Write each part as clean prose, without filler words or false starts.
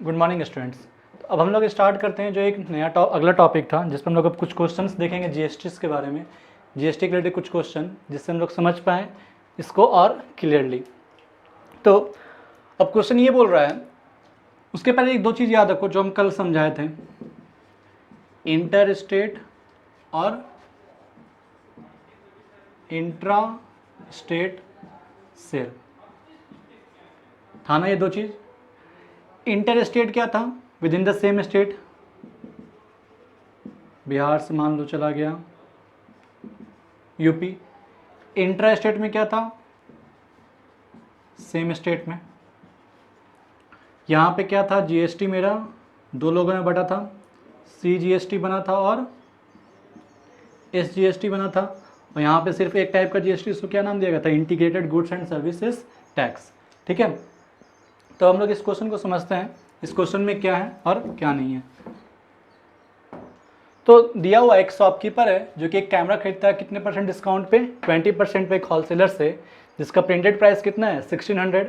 Good morning students. तो अब हम लोग स्टार्ट करते हैं जो एक नया अगला टॉपिक था जिस पर हम लोग अब कुछ क्वेश्चंस देखेंगे जीएसटी के बारे में, जीएसटी के रिलेटेड कुछ क्वेश्चन जिससे हम लोग समझ पाएँ इसको और क्लियरली। तो अब क्वेश्चन ये बोल रहा है, उसके पहले एक दो चीज़ याद रखो जो हम कल समझाए थे, इंटर स्टेट और इंट्रा स्टेट सेल था ना। ये दो चीज़, इंटर स्टेट क्या था, with in the same state, Bihar से मान लो चला गया यूपी। इंट्रा स्टेट में क्या था, सेम स्टेट में। यहाँ पे क्या था, जीएसटी मेरा दो लोगों में बटा था, सीजीएसटी बना था और एसजीएसटी बना था। और यहाँ पे सिर्फ एक टाइप का जीएसटी, उसको क्या नाम दिया गया था, integrated goods and services tax. ठीक है, तो हम लोग इस क्वेश्चन को समझते हैं, इस क्वेश्चन में क्या है और क्या नहीं है। तो दिया हुआ एक शॉपकीपर है जो कि एक कैमरा खरीदता है कितने परसेंट डिस्काउंट पे, 20% पे एक होलसेलर से, जिसका प्रिंटेड प्राइस कितना है 1600।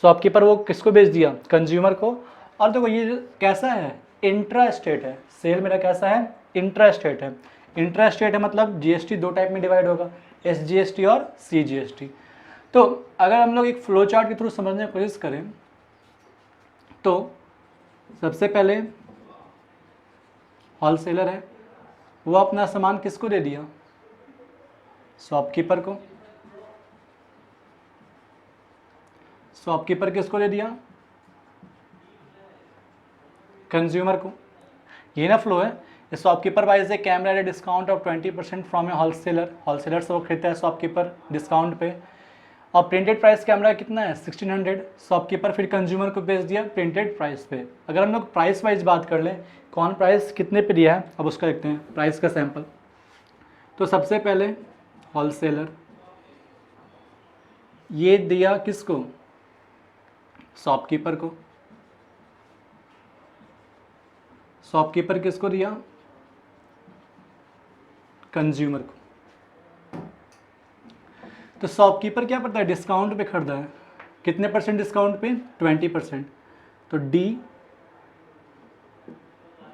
शॉपकीपर वो किसको बेच दिया, कंज्यूमर को। और देखो ये कैसा है, इंट्रा स्टेट है, सेल मेरा कैसा है, इंट्रा स्टेट है। इंट्रा स्टेट है मतलब जीएसटी दो टाइप में डिवाइड होगा, एसजीएसटी और सीजीएसटी। तो अगर हम लोग एक फ्लो चार्ट के थ्रू समझने की कोशिश करें तो सबसे पहले होलसेलर है, वो अपना सामान किसको दे दिया, शॉपकीपर को। शॉपकीपर किसको दे दिया, कंज्यूमर को। ये ना फ्लो है, shopkeeper buys a camera at a discount of 20% from a wholesaler. Wholesaler से वो खरीदता है शॉपकीपर डिस्काउंट पे, और प्रिंटेड प्राइस कैमरा कितना है 1600। शॉपकीपर फिर कंज्यूमर को बेच दिया प्रिंटेड प्राइस पे। अगर हम लोग प्राइस वाइज बात कर लें, कौन प्राइस कितने पे दिया है, अब उसका देखते हैं प्राइस का सैंपल। तो सबसे पहले होलसेलर, ये दिया किसको, शॉपकीपर को। शॉपकीपर किसको दिया, कंज्यूमर को। तो शॉपकीपर क्या पड़ता है, डिस्काउंट पे खरीदा है, कितने परसेंट डिस्काउंट पे, 20%। तो डी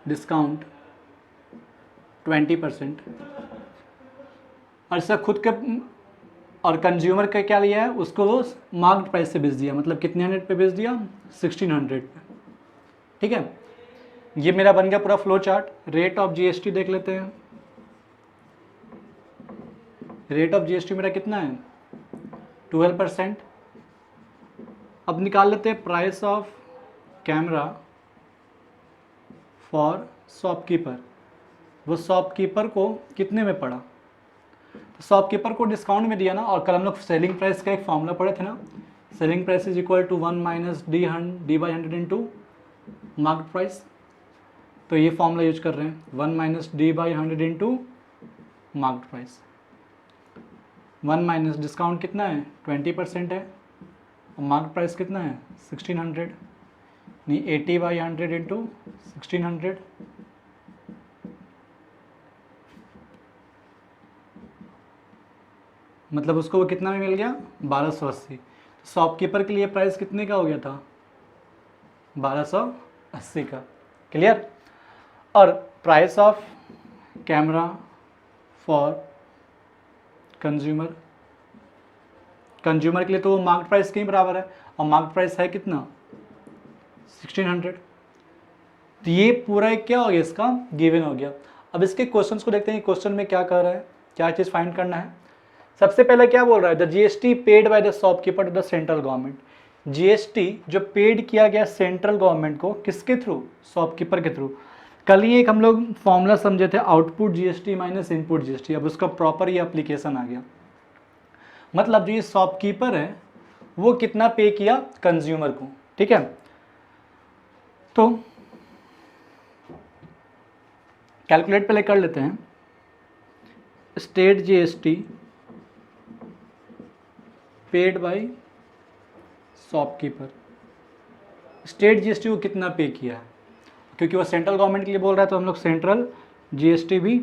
डिस्काउंट 20%। और इसका खुद के और कंज्यूमर का क्या लिया है, उसको वो मार्क्ड प्राइस से बेच दिया, मतलब कितने 100 पे बेच दिया, 1600 पे। ठीक है, ये मेरा बन गया पूरा flow chart. Rate of GST देख लेते हैं। रेट ऑफ जीएसटी मेरा कितना है 12%। अब निकाल लेते हैं price of camera for shopkeeper. वो शॉपकीपर को कितने में पड़ा, तो शॉपकीपर को डिस्काउंट में दिया ना। और कल हम लोग सेलिंग प्राइस का एक फॉर्मूला पढ़े थे ना, selling price is equal to 1 minus d by 100 into market price. तो ये फॉर्मूला यूज कर रहे हैं, 1 minus d by 100 into market price. 1 minus discount कितना है 20% है, और मार्केट प्राइस कितना है 1600, नहीं 80 बाई 100 इंटू 1600। मतलब उसको वो कितना में मिल गया 1280। शॉपकीपर के लिए प्राइस कितने का हो गया था 1280 का। क्लियर। और price of camera for consumer, consumer के लिए तो वो मार्केट प्राइस के ही बराबर है, और मार्केट प्राइस है कितना 1600। तो ये पूरा एक क्या हो गया, इसका गिवन हो गया। अब इसके क्वेश्चंस को देखते हैं, क्वेश्चन में क्या कर रहा है, क्या चीज़ फाइंड करना है। सबसे पहले क्या बोल रहा है, the GST paid by the shopkeeper to the central government. GST जो पेड किया गया सेंट्रल गवर्नमेंट को, किसके थ्रू, शॉपकीपर के थ्रू। कल ही एक हम लोग फॉर्मूला समझे थे, output GST minus input GST. अब उसका प्रॉपर ये एप्लीकेशन आ गया। मतलब जो ये शॉपकीपर है वो कितना पे किया कंज्यूमर को। ठीक है, तो कैलकुलेट पहले कर लेते हैं। State GST paid by shopkeeper, state GST को कितना पे किया है, क्योंकि वो सेंट्रल गवर्नमेंट के लिए बोल रहा है तो हम लोग सेंट्रल जीएसटी भी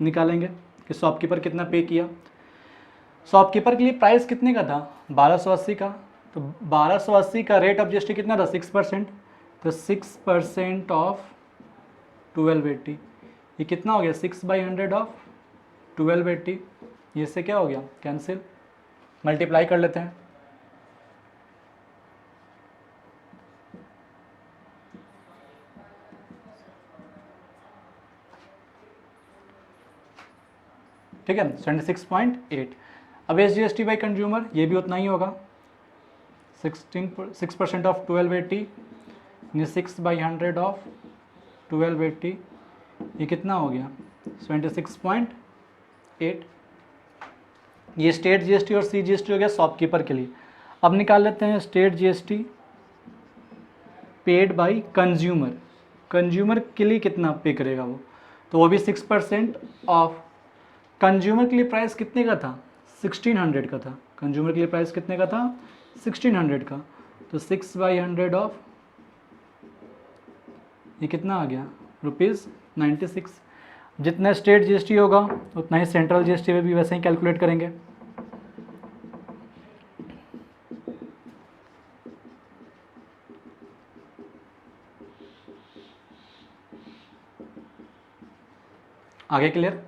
निकालेंगे कि शॉपकीपर कितना पे किया। शॉपकीपर के लिए प्राइस कितने का था 1280 का, तो 1280 का रेट ऑफ जीएसटी कितना था 6%। तो 6% ऑफ 1280, ये कितना हो गया 6/100 ऑफ 1280, ये से क्या हो गया कैंसिल, मल्टीप्लाई कर लेते हैं। ठीक है 76.8। अब SGST बाई कंज्यूमर ये भी उतना ही होगा, 6% ऑफ 1280 यानी 6/100 ऑफ 1280, ये कितना हो गया 26.8। ये स्टेट GST और CGST हो गया शॉपकीपर के लिए। अब निकाल लेते हैं state GST paid by consumer, consumer के लिए कितना पे करेगा वो, तो वो भी 6% ऑफ। कंज्यूमर के लिए प्राइस कितने का था 1600 का था, कंज्यूमर के लिए प्राइस कितने का था 1600 का, तो 6/100 ऑफ ये कितना आ गया ₹96। जितना स्टेट GST होगा उतना ही सेंट्रल GST में भी वैसे ही कैलकुलेट करेंगे। आगे क्लियर।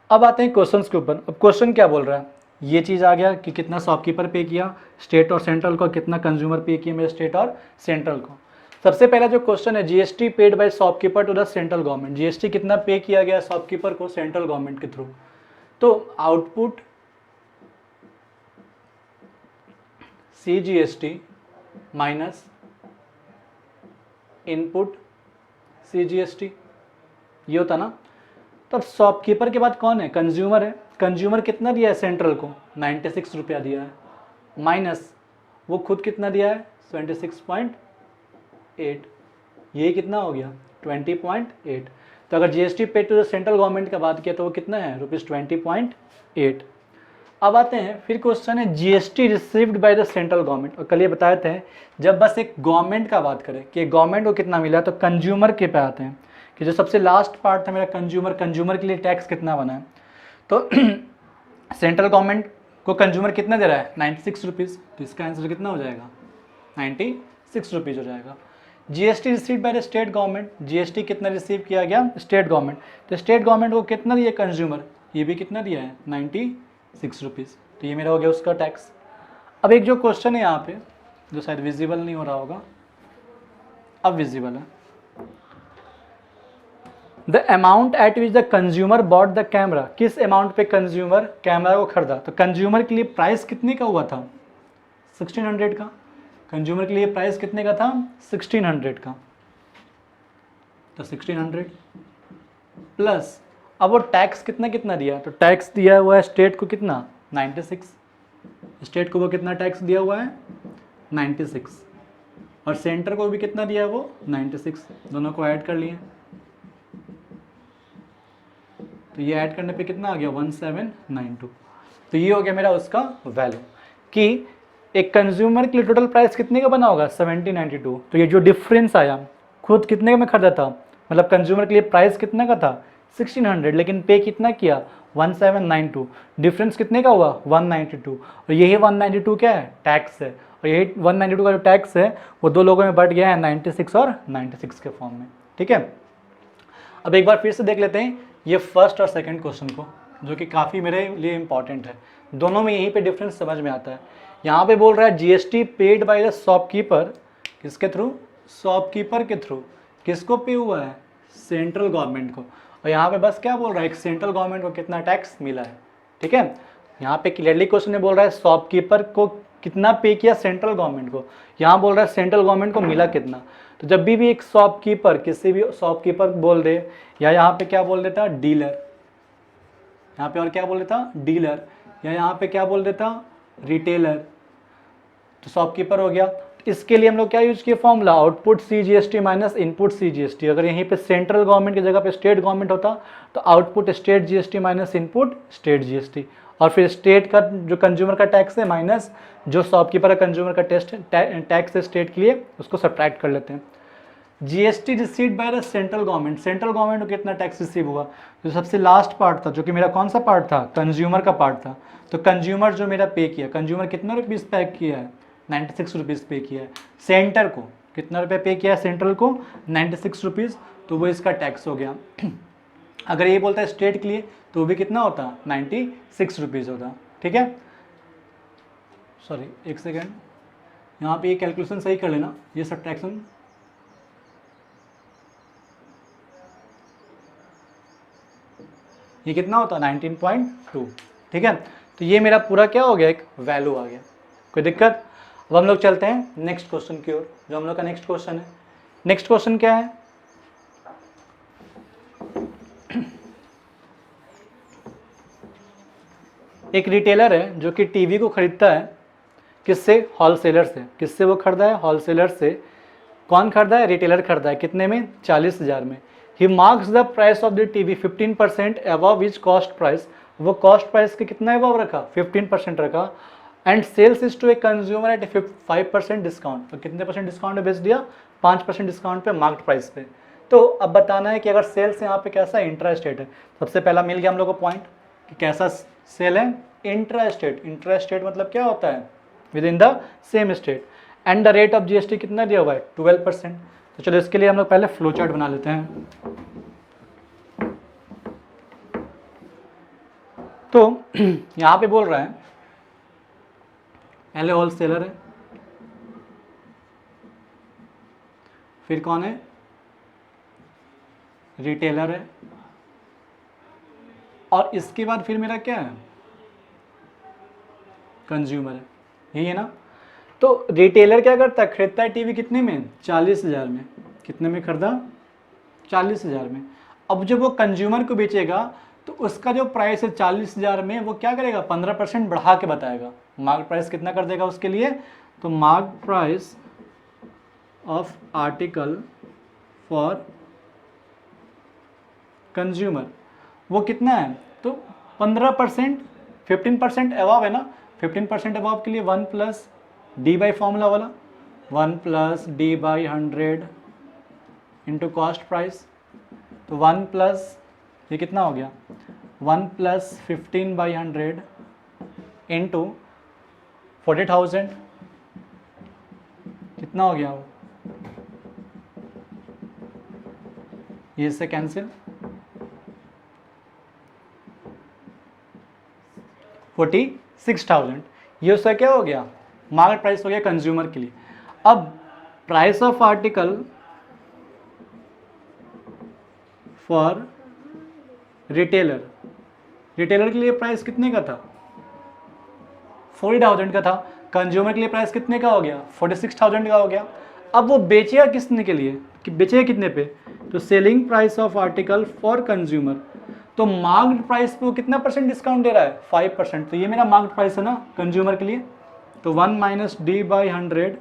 अब आते हैं क्वेश्चंस के ऊपर। अब क्वेश्चन क्या बोल रहा है, ये चीज़ आ गया कि कितना शॉपकीपर पे किया स्टेट और सेंट्रल को, कितना कंज्यूमर पे किया मेरे स्टेट और सेंट्रल को। सबसे पहला जो क्वेश्चन है GST paid by shopkeeper to the central government, GST कितना पे किया गया शॉपकीपर को सेंट्रल गवर्नमेंट के थ्रू, तो output CGST minus input CGST, ये होता ना। तब शॉपकीपर के बाद कौन है कंज्यूमर है, कंज्यूमर कितना दिया है सेंट्रल को 96 रुपया दिया है, माइनस वो खुद कितना दिया है 26.8, ये कितना हो गया 20.8। तो अगर GST paid to the central government का बात किया तो वो कितना है ₹20.8। अब आते हैं फिर क्वेश्चन है GST received by the central government. और कल ये बताए थे जब बस एक गवर्नमेंट का बात करें कि गवर्नमेंट को कितना मिला तो कंज्यूमर के पे आते हैं कि जो सबसे लास्ट पार्ट था मेरा कंज्यूमर, कंज्यूमर के लिए टैक्स कितना बना है, तो सेंट्रल गवर्नमेंट को कंज्यूमर कितना दे रहा है 96 रुपीज़, तो इसका आंसर कितना हो जाएगा 96 रुपीज़ हो जाएगा। GST receive by the state government, GST कितना रिसीव किया गया स्टेट गवर्नमेंट, तो स्टेट गवर्नमेंट को कितना दिया कंज्यूमर, ये भी कितना दिया है 96 रुपीज़, तो ये मेरा हो गया उसका टैक्स। अब एक जो क्वेश्चन है यहाँ पे जो शायद विजिबल नहीं हो रहा होगा, अब विजिबल है, the amount at which the consumer bought the camera, किस अमाउंट पे कंज्यूमर कैमरा को खरीदा, तो कंज्यूमर के लिए प्राइस कितने का हुआ था 1600 का, कंज्यूमर के लिए प्राइस कितने का था 1600 का, तो 1600 प्लस अब वो टैक्स कितना कितना दिया, तो टैक्स दिया हुआ है स्टेट को कितना 96, स्टेट को वो कितना टैक्स दिया हुआ है 96 और सेंटर को भी कितना दिया है वो 96, दोनों को ऐड कर लिए, तो ये ऐड करने पे कितना आ गया 1792। तो ये हो गया मेरा उसका वैल्यू कि एक कंज्यूमर के लिए टोटल प्राइस कितने का बना होगा 1792। तो ये जो डिफरेंस आया खुद कितने में खरीदा था, मतलब कंज्यूमर के लिए प्राइस कितना का था 1600 लेकिन पे कितना किया 1792, डिफरेंस कितने का हुआ 192 और यही 192 क्या है टैक्स है, और यही 192 का जो टैक्स है वो दो लोगों में बढ़ गया है 96 और 96 के फॉर्म में। ठीक है, अब एक बार फिर से देख लेते हैं ये फर्स्ट और सेकंड क्वेश्चन को जो कि काफ़ी मेरे लिए इंपॉर्टेंट है, दोनों में यहीं पे डिफरेंस समझ में आता है। यहाँ पे बोल रहा है GST paid by the shopkeeper, किसके थ्रू शॉपकीपर के थ्रू, किसको पे हुआ है सेंट्रल गवर्नमेंट को, और यहाँ पे बस क्या बोल रहा है एक सेंट्रल गवर्नमेंट को कितना टैक्स मिला है। ठीक है, यहाँ पे क्लियरली क्वेश्चन में बोल रहा है शॉपकीपर को कितना पे किया सेंट्रल गवर्नमेंट को, यहाँ बोल रहा है सेंट्रल गवर्नमेंट को मिला कितना। तो जब भी एक शॉपकीपर किसी भी शॉपकीपर बोल दे या यहाँ पे क्या बोल देता डीलर, यहाँ पे और क्या बोल देता डीलर, या यहाँ पे क्या बोल देता रिटेलर, तो शॉपकीपर हो गया। इसके लिए हम लोग क्या यूज किए formula output CGST minus input CGST। अगर यहीं पे सेंट्रल गवर्नमेंट की जगह पे स्टेट गवर्नमेंट होता तो output state GST minus input state GST, और फिर स्टेट का जो कंज्यूमर का टैक्स है माइनस जो शॉपकीपर का कंज्यूमर का टैक्स है स्टेट के लिए उसको सब्ट्रैक्ट कर लेते हैं। GST received by the central government, central government को कितना टैक्स रिसीव हुआ, जो सबसे लास्ट पार्ट था जो कि मेरा कौन सा पार्ट था कंज्यूमर का पार्ट था, तो कंज्यूमर जो मेरा पे किया, कंज्यूमर कितना रुपीज़ पे किया है 96 रुपीज़ पे किया है सेंटर को, कितना रुपये पे किया है सेंट्रल को, 96 रुपीज़, तो वो इसका टैक्स हो गया। अगर ये बोलता है स्टेट के लिए तो वो भी कितना होता, 96 रुपीज़ होता। ठीक है, सॉरी एक सेकेंड, यहाँ पे ये कैलकुलेशन सही कर लेना, ये सब्ट्रैक्शन, ये कितना होता, 19.2। ठीक है, तो ये मेरा पूरा क्या हो गया, एक वैल्यू आ गया। कोई दिक्कत? अब हम लोग चलते हैं नेक्स्ट क्वेश्चन की ओर, जो हम लोग का नेक्स्ट क्वेश्चन है। नेक्स्ट क्वेश्चन क्या है, एक रिटेलर है जो कि टीवी को खरीदता है, किससे, होलसेलर से। किससे वो खरीदा है, होलसेलर से। कौन खरीदा है, रिटेलर खरीदा है, कितने में, 40,000 में। He marks the price of the TV 15% above which cost price, वो कॉस्ट प्राइस के कितना अबव रखा, 15% रखा, and sells is to a consumer at 5% discount. तो कितने परसेंट डिस्काउंट पे बेच दिया, 5% डिस्काउंट पे मार्केट प्राइस पे। तो अब बताना है कि अगर सेल्स यहाँ पे कैसा इंट्रास्टेट है। सबसे पहला मिल गया हम लोग को पॉइंट कि कैसा सेल है, इंट्रास्टेट। इंट्रास्टेट मतलब क्या होता है, with in the same state, and the rate of GST कितना दिया हुआ है, 12%। तो चलो इसके लिए हम लोग पहले फ्लो चार्ट बना लेते हैं। तो यहाँ पे बोल रहा है पहले होलसेलर है, फिर कौन है, रिटेलर है, और इसके बाद फिर मेरा क्या है, कंज्यूमर है, यही है ना। तो रिटेलर क्या करता है, खरीदता है टीवी कितने में, 40,000 में। कितने में खरीदा, 40,000 में। अब जब वो कंज्यूमर को बेचेगा तो उसका जो प्राइस है 40,000 में, वो क्या करेगा, 15% बढ़ा के बताएगा। मार्केट प्राइस कितना कर देगा उसके लिए, तो market price of article for consumer वो कितना है, तो 15%, 15% अबव है ना। 15% अबव के लिए 1 प्लस डी बाई फॉर्मूला वाला, 1 plus D by 100 into cost price. तो 1 प्लस ये कितना हो गया, 1 प्लस 15/100 इंटू 40,000 कितना हो गया, वो ये इससे कैंसिल, 46,000। ये उसका क्या हो गया, मार्केट प्राइस हो गया कंज्यूमर के लिए। अब price of article for retailer, retailer के लिए प्राइस कितने का था, 40,000 का था। कंज्यूमर के लिए प्राइस कितने का हो गया, 46,000 का हो गया। अब वो बेचेगा किसने के लिए, कि बेचेगा कितने पे, तो selling price of article for consumer. तो मार्केट प्राइस पे वो कितना परसेंट डिस्काउंट दे रहा है, 5%। तो ये मेरा मार्केट प्राइस है ना कंज्यूमर के लिए। तो 1 minus d by 100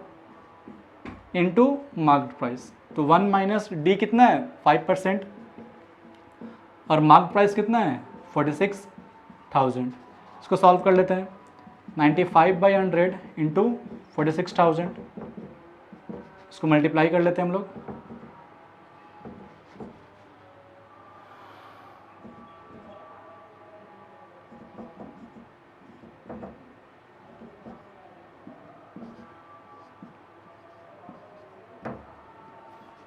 into market price. तो 1 माइनस डी कितना है, 5%, और मार्केट प्राइस कितना है, 46,000। इसको सॉल्व कर लेते हैं, 95/100 इंटू 46,000, इसको मल्टीप्लाई कर लेते हैं हम लोग।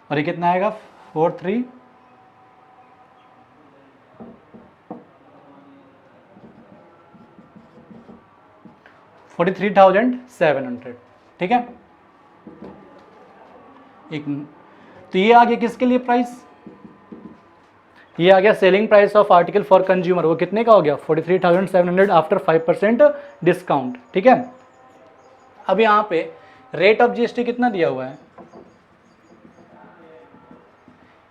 और ये कितना आएगा, 43,700। ठीक है, एक, तो ये आ गया किसके लिए प्राइस, ये आ गया selling price of article for consumer. वो कितने का हो गया, 43,700 आफ्टर 5% डिस्काउंट। ठीक है, अब यहाँ पे रेट ऑफ जीएसटी कितना दिया हुआ है,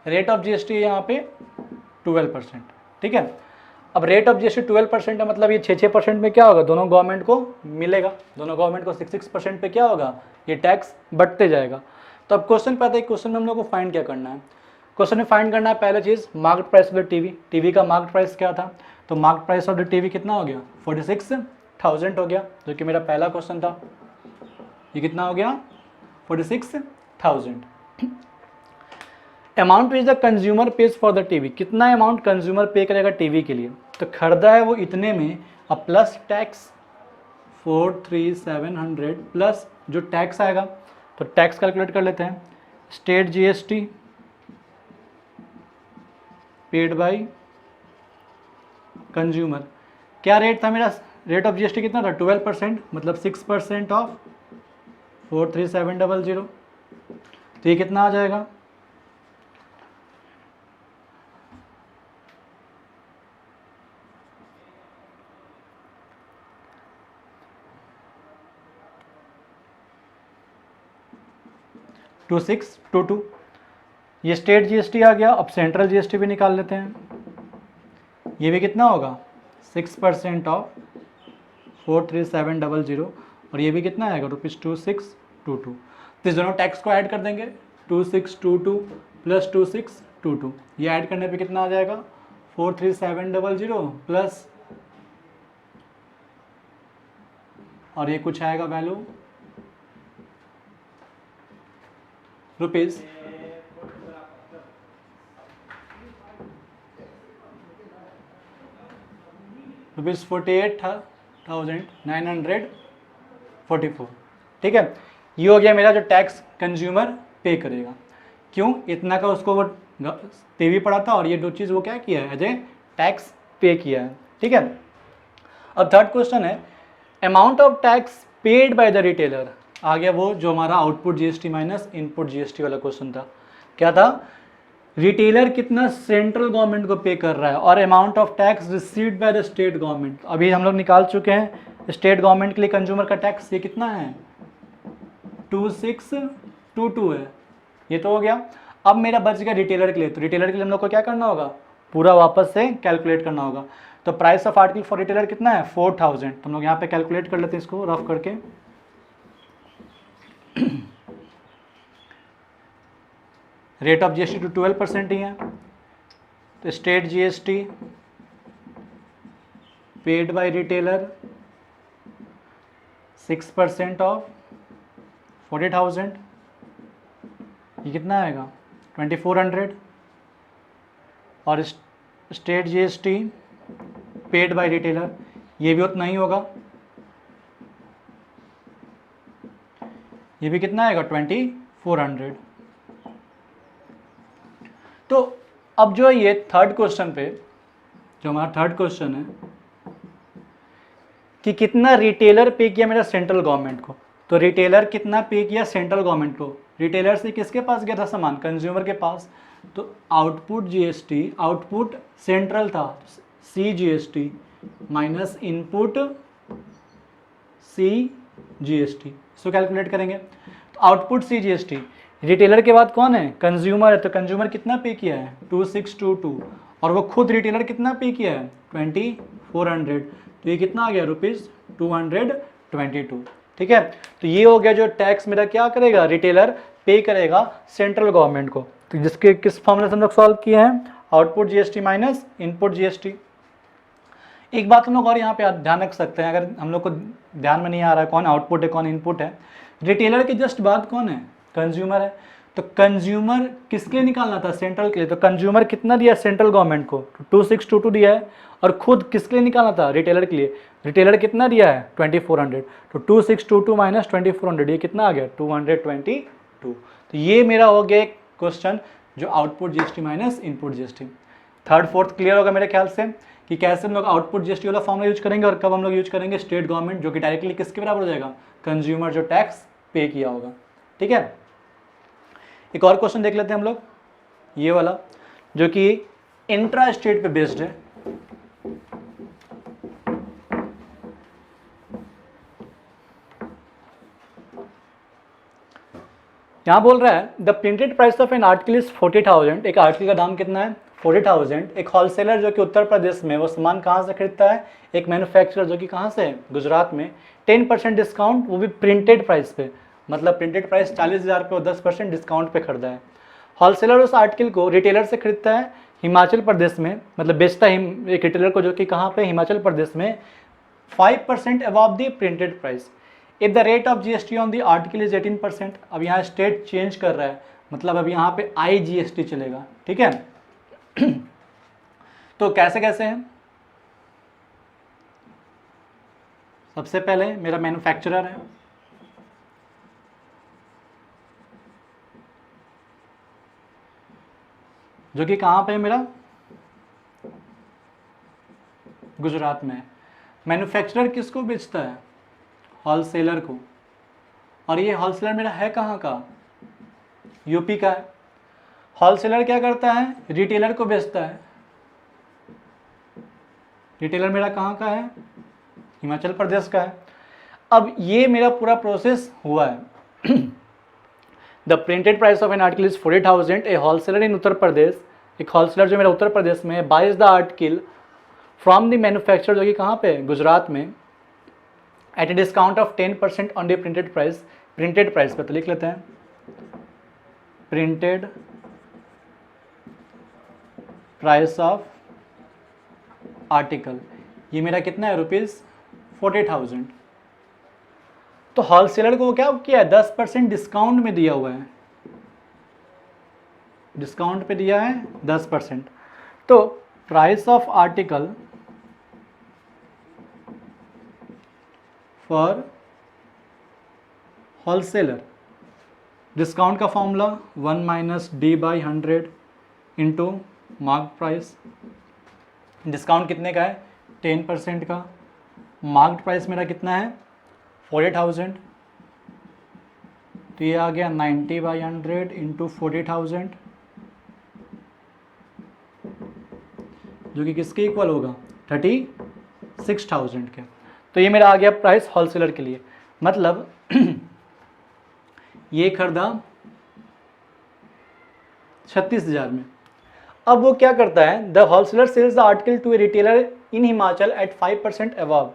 रेट ऑफ जीएसटी यहाँ पे 12%। ठीक है, अब रेट ऑफ जीएसटी 12% है, मतलब ये 6% में क्या होगा, दोनों गवर्नमेंट को मिलेगा, दोनों गवर्नमेंट को 6% पे क्या होगा, ये टैक्स बढ़ते जाएगा। तो अब क्वेश्चन पता है, क्वेश्चन में हम लोग को फाइंड क्या करना है, क्वेश्चन में फाइंड करना है पहला चीज़ market price of the TV. TV का मार्केट प्राइस क्या था, तो market price of the TV कितना हो गया, 46,000 हो गया, जो कि मेरा पहला क्वेश्चन था। ये कितना हो गया, 46,000। Amount which the consumer page for the TV, कितना अमाउंट कंज्यूमर पे करेगा टीवी के लिए, तो खरीदा है वो इतने में, अब प्लस टैक्स 43,700 प्लस जो टैक्स आएगा तो टैक्स कैलकुलेट कर लेते हैं। State GST paid by consumer, क्या रेट था मेरा? रेट ऑफ जीएसटी कितना था? 12%, मतलब 6% ऑफ 43700। तो ये कितना आ जाएगा? टू 622। ये स्टेट जीएसटी आ गया। अब सेंट्रल जीएसटी भी निकाल लेते हैं। ये भी कितना होगा? 6% ऑफ 43700, और ये भी कितना आएगा? ₹2622। तो इस दोनों टैक्स को ऐड कर देंगे, 2622 प्लस 2622, ये ऐड करने पे कितना आ जाएगा? 43700 प्लस, और ये कुछ आएगा वैल्यू रुपीज़ ₹48,944। ठीक है, ये हो गया मेरा जो टैक्स कंज्यूमर पे करेगा। क्यों? इतना का उसको वो पे भी पड़ा था, और ये दो चीज़ वो क्या किया है? एज ए टैक्स पे किया है। ठीक है, अब थर्ड क्वेश्चन है amount of tax paid by the retailer. आ गया वो जो हमारा output GST minus input GST वाला क्वेश्चन था। क्या था? रिटेलर कितना सेंट्रल गवर्नमेंट को पे कर रहा है, और amount of tax received by the state government. अभी हम लोग निकाल चुके हैं स्टेट गवर्नमेंट के लिए कंज्यूमर का टैक्स, ये कितना है? 2622 है। ये तो हो गया। अब मेरा बच गया रिटेलर के लिए। तो रिटेलर के लिए हम लोग को क्या करना होगा? पूरा वापस से कैलकुलेट करना होगा। तो price of article for retailer कितना है? 4000। तो हम लोग यहाँ पे कैलकुलेट कर लेते हैं इसको रफ करके। रेट ऑफ जीएसटी तो 12% ही है। तो state GST paid bye retailer 6% of 40,000, ये कितना आएगा? 2400। और state GST paid bye retailer, ये भी उतना ही होगा, ये भी कितना आएगा? 2400। तो अब जो ये थर्ड क्वेश्चन पे, जो हमारा थर्ड क्वेश्चन है कि कितना रिटेलर पे किया मेरा सेंट्रल गवर्नमेंट को, तो रिटेलर कितना पे किया सेंट्रल गवर्नमेंट को? रिटेलर से किसके पास गया था सामान? कंज्यूमर के पास। तो आउटपुट जीएसटी, आउटपुट सेंट्रल था, C GST minus input C GST, इसको कैलकुलेट करेंगे। तो आउटपुट सी जीएसटी, रिटेलर के बाद कौन है? कंज्यूमर है। तो कंज्यूमर कितना पे किया है? 2622, और वो खुद रिटेलर कितना पे किया है? 2400। तो ये कितना आ गया? ₹222। ठीक है, तो ये हो गया जो टैक्स मेरा क्या करेगा? रिटेलर पे करेगा सेंट्रल गवर्नमेंट को। तो जिसके किस फॉर्मूले से हम लोग सॉल्व किए हैं? Output GST minus input GST. एक बात हम लोग और यहाँ पे ध्यान रख सकते हैं, अगर हम लोग को ध्यान में नहीं आ रहा है कौन आउटपुट है कौन इनपुट है, रिटेलर के जस्ट बाद कौन है? कंज्यूमर है। तो कंज्यूमर किसके लिए निकालना था? सेंट्रल के लिए। तो कंज्यूमर कितना दिया सेंट्रल गवर्नमेंट को? 2622 दिया है। और खुद किसके लिए निकालना था? रिटेलर के लिए। रिटेलर कितना दिया है? 2400। तो 2622 माइनस 2400, ये कितना आ गया? 222। तो ये मेरा हो गया एक क्वेश्चन जो output GST minus input GST. Third fourth clear होगा मेरे ख्याल से कि कैसे हम लोग आउटपुट जीएसटी वाला फॉर्मूला यूज करेंगे, और कब हम लोग यूज करेंगे स्टेट गवर्नमेंट, जो कि डायरेक्टली किसके बराबर हो जाएगा? कंज्यूमर जो टैक्स पे किया होगा। ठीक है, एक और क्वेश्चन देख लेते हैं हम लोग, ये वाला जो कि इंट्रा स्टेट पे बेस्ड है। यहां बोल रहा है the printed price of an article is 40,000। एक आर्टिकल का दाम कितना है? 40,000। एक होलसेलर जो कि उत्तर प्रदेश में वो सामान कहाँ से खरीदता है? एक मैन्युफैक्चरर जो कि कहाँ से? गुजरात में। 10% डिस्काउंट, वो भी प्रिंटेड प्राइस पे, मतलब प्रिंटेड प्राइस 40,000 पे और 10% डिस्काउंट पे खरीदा है। होलसेलर उस आर्टिकल को रिटेलर से खरीदता है हिमाचल प्रदेश में, मतलब बेचता है एक रिटेलर को जो कि कहाँ पे? हिमाचल प्रदेश में, 5% above the printed price. If the rate of GST on the article is 18%। अब यहाँ स्टेट चेंज कर रहा है, मतलब अब यहाँ पे IGST चलेगा। ठीक है, तो कैसे कैसे है? सबसे पहले मेरा मैन्युफैक्चरर है, जो कि कहाँ पे है मेरा, गुजरात में है। मैन्युफैक्चरर किसको बेचता है, होलसेलर को, और ये होलसेलर मेरा है कहाँ का, यूपी का है। होलसेलर क्या करता है, रिटेलर को बेचता है। रिटेलर मेरा कहाँ का है, हिमाचल प्रदेश का है। अब ये मेरा पूरा प्रोसेस हुआ है। The printed price of an article is 40,000। A wholesaler in Uttar Pradesh, एक होलसेलर जो मेरा उत्तर प्रदेश में है, buys the article from the manufacturer, जो कि कहाँ पे, गुजरात में, at a discount of 10% on the printed price. Printed price पे तो लिख लेते हैं, प्रिंटेड प्राइस ऑफ आर्टिकल, ये मेरा कितना है, ₹40,000। तो होलसेलर को क्या किया है, 10% डिस्काउंट में दिया हुआ है, डिस्काउंट पे दिया है 10%। तो price of article for wholesaler, discount का formula 1 - D/100 into mark price. Discount कितने का है, 10% का। मार्क्ड प्राइस मेरा कितना है, 40,000, तो ये आ गया 90/100 इंटू 40,000, जो कि किसके इक्वल होगा, 36,000 के। तो ये मेरा आ गया प्राइस होलसेलर के लिए। मतलब ये खरीदा 36,000 में। अब वो क्या करता है, the wholesaler sells the article to a retailer in Himachal at 5% above.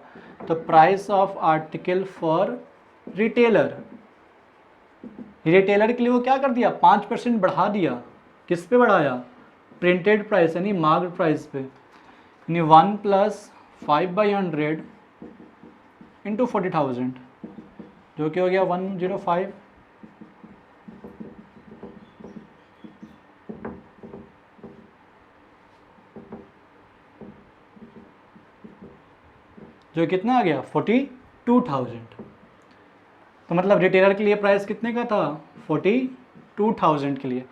तो price of article for retailer, retailer के लिए वो क्या कर दिया, 5% बढ़ा दिया। किस पे बढ़ाया, प्रिंटेड प्राइस यानी मार्क्ड प्राइस पे, यानी 1 + 5/100 इंटू 40,000, जो कि हो गया 105। जो कितना आ गया, 42,000। तो मतलब रिटेलर के लिए प्राइस कितने का था, 42,000 के लिए।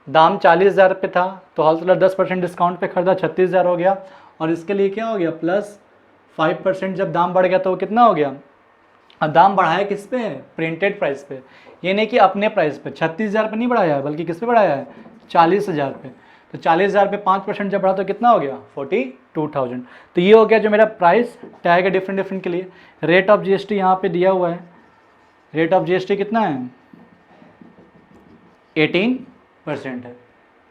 दाम 40,000 पे था, तो होलसेलर 10% डिस्काउंट पे खरीदा, 36,000 हो गया। और इसके लिए क्या हो गया, प्लस 5% जब दाम बढ़ गया तो वो कितना हो गया। अब दाम बढ़ाया किस पे है, प्रिंटेड प्राइस पे, ये नहीं कि अपने प्राइस पे। 36,000 पे नहीं बढ़ाया है, बल्कि किस पे बढ़ाया है, 40,000 पे। तो 40,000 पे 5% जब बढ़ा तो कितना हो गया, 42,000। तो ये हो गया जो मेरा प्राइस टैग है डिफरेंट डिफरेंट के लिए। रेट ऑफ जीएसटी यहाँ पे दिया हुआ है, रेट ऑफ जीएसटी कितना है, 18% है।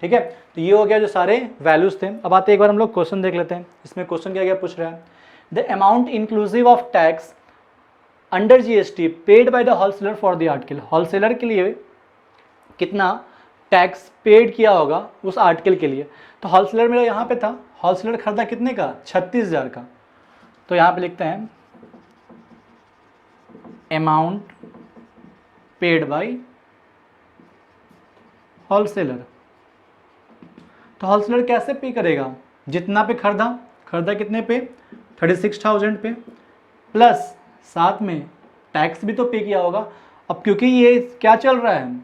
ठीक है, तो ये हो गया जो सारे वैल्यूज थे। अब आते एक बार हम लोग क्वेश्चन देख लेते हैं। इसमें क्वेश्चन क्या क्या पूछ रहा है, the amount inclusive of tax under GST paid by the wholesaler for the article. Wholesaler के लिए कितना टैक्स पेड किया होगा उस आर्टिकल के लिए। तो होलसेलर मेरा यहाँ पे था, होलसेलर खरीदा कितने का, 36,000 का। तो यहाँ पे लिखते हैं अमाउंट पेड बाय होलसेलर। तो होलसेलर कैसे पे करेगा, जितना पे खरीदा कितने पे, 36,000 पे, प्लस साथ में टैक्स भी तो पे किया होगा। अब क्योंकि ये क्या चल रहा है,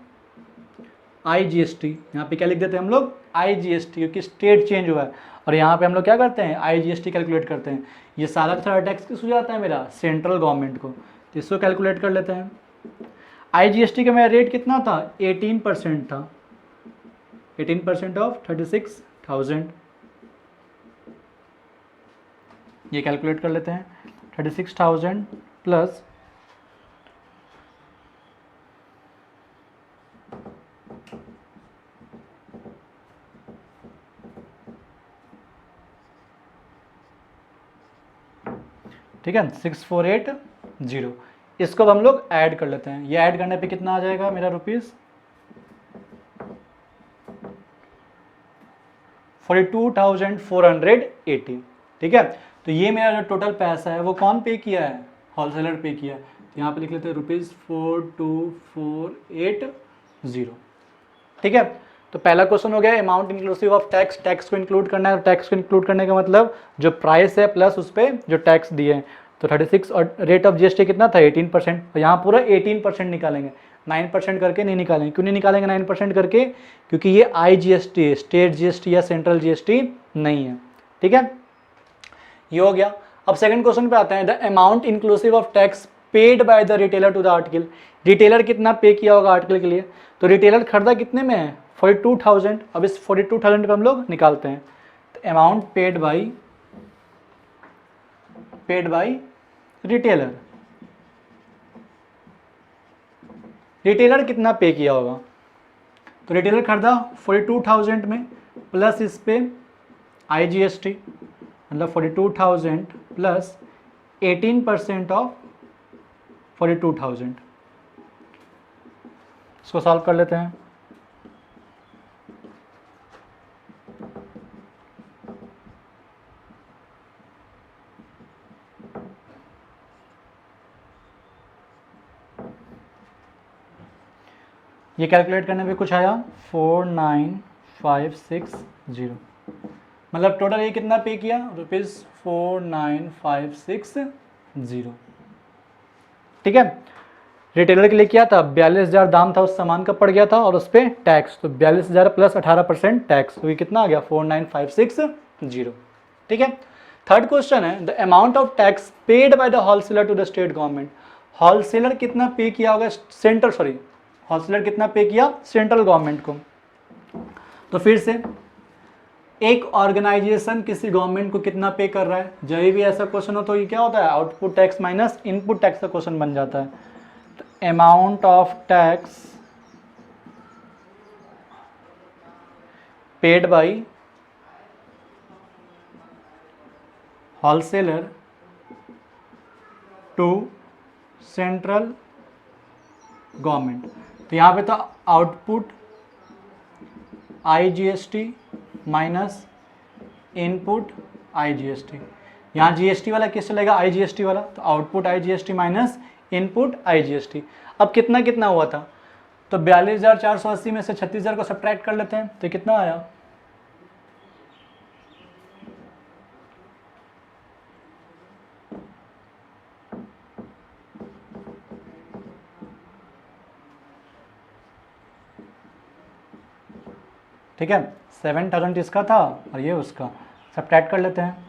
आईजीएसटी, यहाँ पे क्या लिख देते हैं हम लोग, आईजीएसटी, क्योंकि स्टेट चेंज हुआ है। और यहाँ पे हम लोग क्या करते हैं, आईजीएसटी कैलकुलेट करते हैं। ये सारा टैक्स किस हो जाता है मेरा, सेंट्रल गवर्नमेंट को, तो इसको कैलकुलेट कर लेते हैं। आईजीएसटी का मेरा रेट कितना था, 18% था, 18% ऑफ 36,000। ये कैलकुलेट कर लेते हैं, 36,000 प्लस ठीक है 6480। इसको अब हम लोग ऐड कर लेते हैं। ये ऐड करने पे कितना आ जाएगा मेरा ₹42,480। ठीक है, तो ये मेरा जो टोटल पैसा है वो कौन पे किया है, होलसेलर पे किया है। तो यहाँ पे लिख लेते हैं ₹42,480। ठीक है, तो पहला क्वेश्चन हो गया amount inclusive of tax. Tax को इंक्लूड करना है, टैक्स को इंक्लूड करने का मतलब जो प्राइस है प्लस उस पर जो टैक्स दिए हैं। तो 36 और रेट ऑफ जीएसटी कितना था, 18%। तो यहाँ पूरा 18% निकालेंगे, 9% करके नहीं निकालेंगे। क्यों नहीं निकालेंगे 9% करके? क्योंकि ये IGST है, स्टेट GST या सेंट्रल GST नहीं है। ठीक है, ये हो गया। अब सेकंड क्वेश्चन पे आते हैं। The amount inclusive of tax paid by the retailer to the article. Retailer कितना पे किया होगा आर्टिकल के लिए? तो रिटेलर खरीदा कितने में है? 42,000। अब इस 42,000 पे हम लोग निकालते हैं। तो amount paid by retailer. Retailer कितना पे किया होगा? तो रिटेलर खरीदा 42,000 में, प्लस इस पे IGST, मतलब 42,000 प्लस 18% ऑफ 42,000। इसको सॉल्व कर लेते हैं। ये कैलकुलेट करने पे कुछ आया 49,560, मतलब टोटल ये कितना पे किया? ₹49,560। ठीक है, रिटेलर के लिए क्या था? 42,000 दाम था उस सामान का पड़ गया था, और उस पर टैक्स, तो 42,000 प्लस 18% टैक्स, तो ये कितना आ गया? 49,560। ठीक है, थर्ड क्वेश्चन है the amount of tax paid by the wholesaler to the state government. Wholesaler कितना पे किया होगा? होलसेलर कितना पे किया? सेंट्रल गवर्नमेंट को। तो फिर से एक ऑर्गेनाइजेशन किसी गवर्नमेंट को कितना पे कर रहा है? जब भी ऐसा क्वेश्चन हो तो ये क्या होता है? Output tax minus input tax का क्वेश्चन बन जाता है। तो amount of tax paid by wholesaler to central government. तो यहाँ पे तो output IGST minus input IGST। यहाँ GST वाला किस चलेगा? IGST वाला, तो output IGST minus input IGST। अब कितना कितना हुआ था? तो 42,480 में से 36,000 को सब्ट्रैक्ट कर लेते हैं, तो कितना आया? ठीक है, 7,000 इसका था और ये उसका, सब्ट्रैक्ट कर लेते हैं।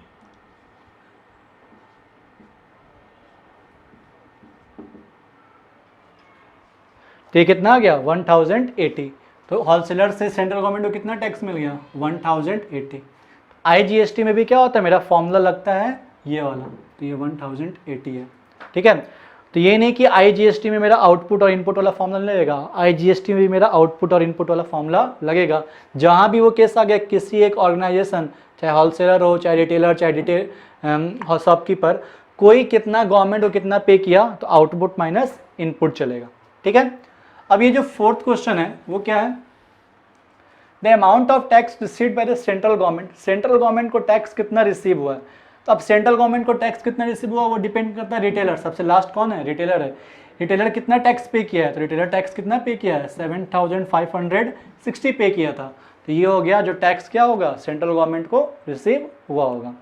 तो ये कितना आ गया? 1,080। तो होलसेलर से सेंट्रल गवर्नमेंट को कितना टैक्स मिल गया? 1,080। IGST में भी क्या होता है? मेरा फॉर्मूला लगता है ये वाला, तो ये 1,080 है। ठीक है, तो ये नहीं कि IGST में मेरा आउटपुट और इनपुट वाला फॉर्मूला लगेगा, IGST में भी मेरा आउटपुट और इनपुट वाला फॉर्मूला लगेगा। जहाँ भी वो केस आ गया, किसी एक ऑर्गेनाइजेशन, चाहे होलसेलर हो, चाहे रिटेलर, चाहे शॉपकीपर, कोई कितना गवर्नमेंट को कितना पे किया, तो आउटपुट माइनस इनपुट चलेगा। ठीक है, अब ये जो फोर्थ क्वेश्चन है वो क्या है? The amount of tax received by the central government. Central government को टैक्स कितना रिसीव हुआ है? तो अब सेंट्रल गवर्नमेंट को टैक्स कितना रिसीव हुआ वो डिपेंड करता है रिटेलर। सबसे लास्ट कौन है? रिटेलर है। रिटेलर कितना टैक्स पे किया है? तो रिटेलर टैक्स कितना पे किया है? 7,560 पे किया था। तो ये हो गया जो टैक्स क्या होगा? सेंट्रल गवर्नमेंट को रिसीव हुआ होगा।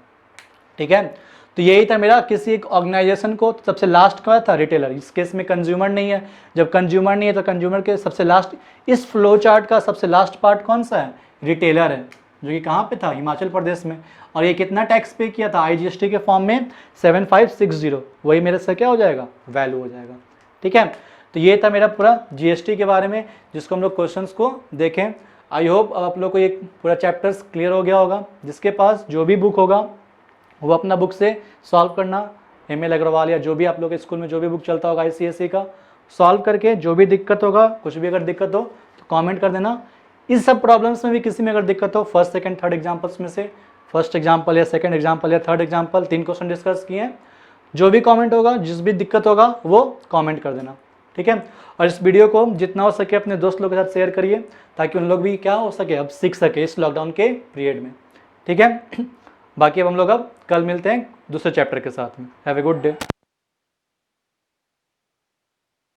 ठीक है, तो यही था मेरा किसी एक ऑर्गेनाइजेशन को, तो सबसे लास्ट क्या था? रिटेलर। इस केस में कंज्यूमर नहीं है। जब कंज्यूमर नहीं है तो कंज्यूमर के सबसे लास्ट, इस फ्लो चार्ट का सबसे लास्ट पार्ट कौन सा है? रिटेलर है, जो कि कहाँ पे था? हिमाचल प्रदेश में। और ये कितना टैक्स पे किया था? IGST के फॉर्म में 7,560। वही मेरे से क्या हो जाएगा? वैल्यू हो जाएगा। ठीक है, तो ये था मेरा पूरा GST के बारे में, जिसको हम लोग क्वेश्चंस को देखें। आई होप आप लोग को ये पूरा चैप्टर्स क्लियर हो गया होगा। जिसके पास जो भी बुक होगा वो अपना बुक से सॉल्व करना, ML अग्रवाल या जो भी आप लोग के स्कूल में जो भी बुक चलता होगा ICSE का, सॉल्व करके जो भी दिक्कत होगा, कुछ भी अगर दिक्कत हो तो कमेंट कर देना। इस सब प्रॉब्लम्स में भी किसी में अगर दिक्कत हो, फर्स्ट सेकंड थर्ड एग्जाम्पल्स में से फर्स्ट एग्जाम्पल या सेकंड एग्जाम्पल या थर्ड एग्जाम्पल, 3 क्वेश्चन डिस्कस किए हैं, जो भी कमेंट होगा, जिस भी दिक्कत होगा वो कमेंट कर देना। ठीक है, और इस वीडियो को जितना हो सके अपने दोस्त लोगों के साथ शेयर करिए, ताकि उन लोग भी क्या हो सके, अब सीख सके इस लॉकडाउन के पीरियड में। ठीक है, बाकी अब हम लोग अब कल मिलते हैं दूसरे चैप्टर के साथ में। Have a good day.